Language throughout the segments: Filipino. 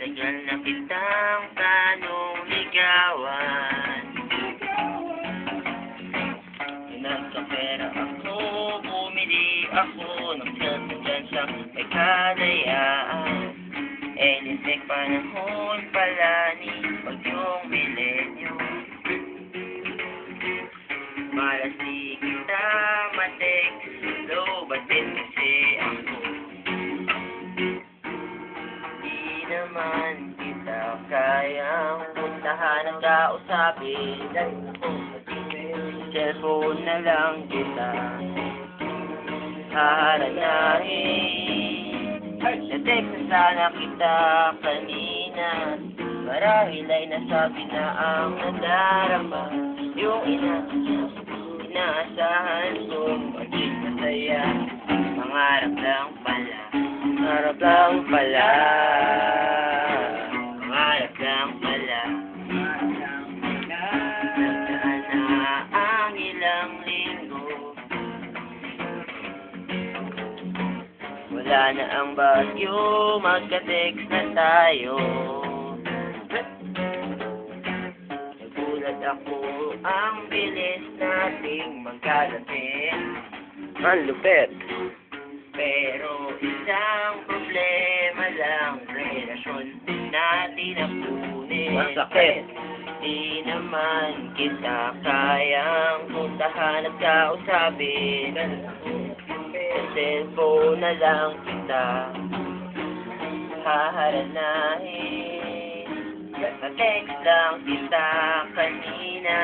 Matagal na kitang planong ligawan. Nagkapera ako, bumili ako ng cellphone dyan sa may kalayaan. Elisek panahon pala ni Bagyong Milenyo. Malas di kita ma-text, low-batin kasi ako. Di naman kita kayang puntahan ang kausapin. Cellphone na lang kita haharanahin. Na-text na sana kita kanina, marahil ay nasabi na ang nadarama. Yung inaasahan kong maging masaya, mangarap lang pala, mangarap lang pala, mangarap lang pala. Wala na ang bagyo, magka-text na tayo. Nagulat ako, ang bilis nating magkalapit. Ang lupit. Pero isang problema lang, relasyon natin ang punit. Masakit. Di naman kita kayang puntahan at kausapin. Cellphone na lang kita haharanahin. Na-text lang kita kanina,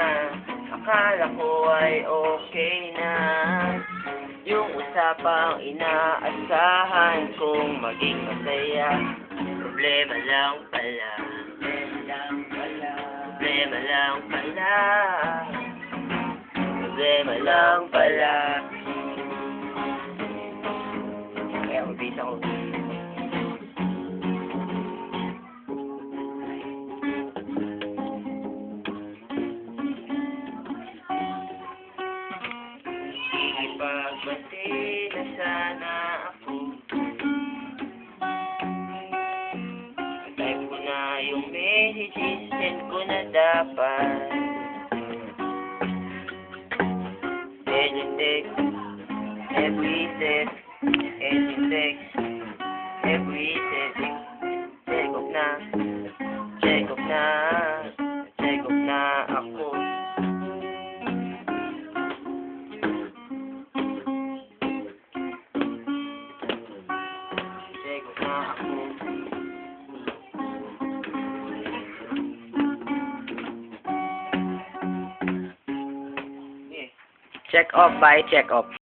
akala ko ay okay na. Yung usapang inaasahan kong maging masaya, problema lang pala, problema lang pala, problema lang pala. Kaya mabisa ko. Ipagbati na sana ako. Type ko na yung messages, send ko na dapat. Text, every text. Text, every setting, check up na ako. Check up na ako. Check off by check off.